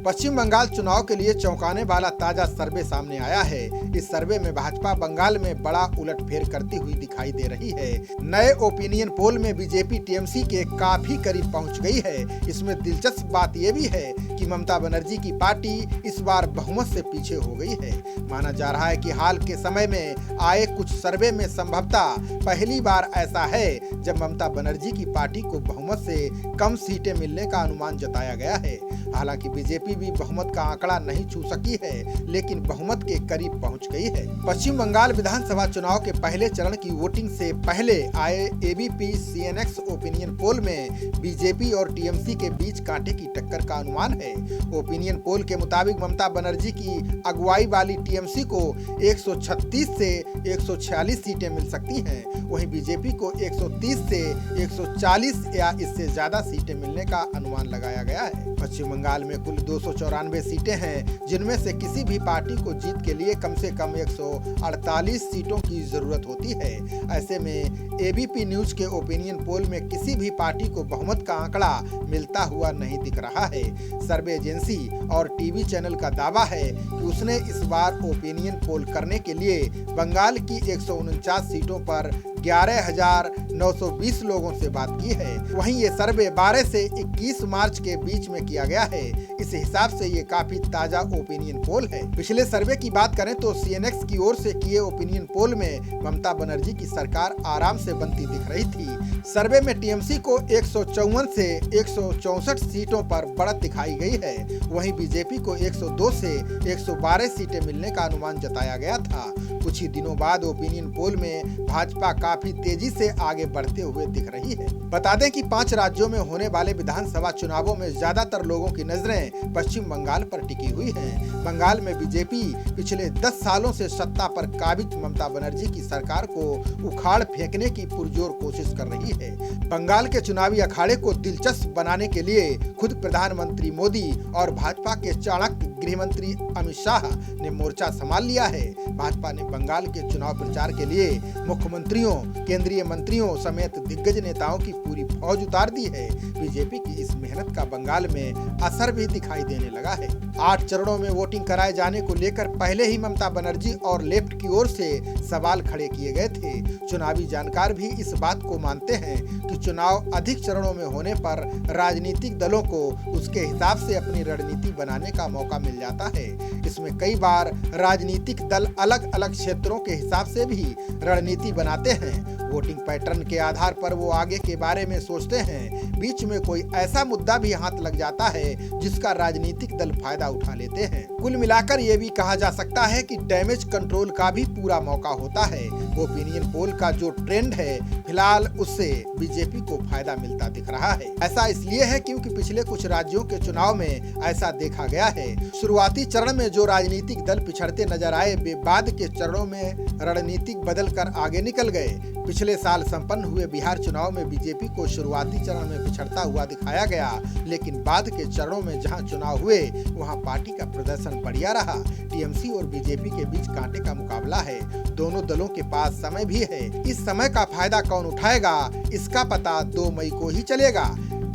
पश्चिम बंगाल चुनाव के लिए चौंकाने वाला ताजा सर्वे सामने आया है। इस सर्वे में भाजपा बंगाल में बड़ा उलटफेर करती हुई दिखाई दे रही है। नए ओपिनियन पोल में बीजेपी टीएमसी के काफी करीब पहुंच गई है। इसमें दिलचस्प बात यह भी है कि ममता बनर्जी की पार्टी इस बार बहुमत से पीछे हो गई है। माना जा रहा है कि हाल के समय में आए कुछ सर्वे में संभवतः पहली बार ऐसा है जब ममता बनर्जी की पार्टी को बहुमत से कम सीटें मिलने का अनुमान जताया गया है। हालांकि बीजेपी भी बहुमत का आंकड़ा नहीं छू सकी है, लेकिन बहुमत के करीब पहुंच गई है। पश्चिम बंगाल विधानसभा चुनाव के पहले चरण की वोटिंग से पहले आए एबीपी सीएनएक्स ओपिनियन पोल में बीजेपी और टीएमसी के बीच कांटे की टक्कर का अनुमान है। ओपिनियन पोल के मुताबिक ममता बनर्जी की अगुवाई वाली टीएमसी को 136 से 146 सीटें मिल सकती हैं, वहीं बीजेपी को 130 से 140 या इससे ज्यादा सीटें मिलने का अनुमान लगाया गया है। पश्चिम बंगाल में कुल 294 सीटें हैं, जिनमें से किसी भी पार्टी को जीत के लिए कम से कम 148 सीटों की जरूरत होती है। ऐसे में एबीपी न्यूज के ओपिनियन पोल में किसी भी पार्टी को बहुमत का आंकड़ा मिलता हुआ नहीं दिख रहा है। सर्वे एजेंसी और टीवी चैनल का दावा है कि उसने इस बार ओपिनियन पोल करने के लिए बंगाल की 149 सीटों पर 11,920 लोगों से बात की है। वहीं ये सर्वे 12 से 21 मार्च के बीच में किया गया है। इस हिसाब से ये काफी ताजा ओपिनियन पोल है। पिछले सर्वे की बात करें तो सीएनएक्स की ओर से किए ओपिनियन पोल में ममता बनर्जी की सरकार आराम से बनती दिख रही थी। सर्वे में टीएमसी को 154 से 164 सीटों पर बढ़त दिखाई गई है। वहीं बीजेपी को 102 से 112 सीटें मिलने का अनुमान जताया गया था। कुछ ही दिनों बाद ओपिनियन पोल में भाजपा काफी तेजी से आगे बढ़ते हुए दिख रही है। बता दें कि 5 राज्यों में होने वाले विधानसभा चुनावों में ज्यादातर लोगों की नजरें पश्चिम बंगाल पर टिकी हुई हैं। बंगाल में बीजेपी पिछले 10 सालों से सत्ता पर काबिज ममता बनर्जी की सरकार को उखाड़ फेंकने की पुरजोर कोशिश कर रही है। बंगाल के चुनावी अखाड़े को दिलचस्प बनाने के लिए खुद प्रधानमंत्री मोदी और भाजपा के चाणक्य गृह मंत्री अमित शाह ने मोर्चा संभाल लिया है। भाजपा ने बंगाल के चुनाव प्रचार के लिए मुख्यमंत्रियों, केंद्रीय मंत्रियों समेत दिग्गज नेताओं की पूरी फौज उतार दी है। बीजेपी की इस मेहनत का बंगाल में असर भी दिखाई देने लगा है। 8 चरणों में वोटिंग कराए जाने को लेकर पहले ही ममता बनर्जी और लेफ्ट की ओर से सवाल खड़े किए गए थे। चुनावी जानकार भी इस बात को मानते हैं कि चुनाव अधिक चरणों में होने पर राजनीतिक दलों को उसके हिसाब से अपनी रणनीति बनाने का मौका मिल जाता है। इसमें कई बार राजनीतिक दल अलग अलग क्षेत्रों के हिसाब से भी रणनीति बनाते हैं। वोटिंग पैटर्न के आधार पर वो आगे के बारे में सोचते हैं। बीच में कोई ऐसा मुद्दा भी हाथ लग जाता है जिसका राजनीतिक दल फायदा उठा लेते हैं। कुल मिलाकर ये भी कहा जा सकता है कि डैमेज कंट्रोल का भी पूरा मौका होता है। ओपिनियन पोल का जो ट्रेंड है फिलहाल उससे बीजेपी को फायदा मिलता दिख रहा है। ऐसा इसलिए है क्योंकि पिछले कुछ राज्यों के चुनाव में ऐसा देखा गया है। शुरुआती चरण में जो राजनीतिक दल पिछड़ते नजर आए वे बाद के चरणों में रणनीतिक बदल कर आगे निकल गए। पिछले साल संपन्न हुए बिहार चुनाव में बीजेपी को शुरुआती चरण में पिछड़ता हुआ दिखाया गया, लेकिन बाद के चरणों में जहां चुनाव हुए वहां पार्टी का प्रदर्शन बढ़िया रहा। टीएमसी और बीजेपी के बीच कांटे का मुकाबला है। दोनों दलों के पास समय भी है। इस समय का फायदा कौन उठाएगा इसका पता 2 मई को ही चलेगा।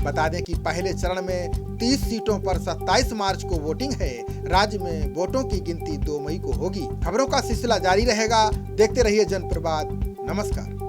बता दें कि पहले चरण में 30 सीटों पर 27 मार्च को वोटिंग है। राज्य में वोटों की गिनती 2 मई को होगी। खबरों का सिलसिला जारी रहेगा। देखते रहिए जनप्रवाद। नमस्कार।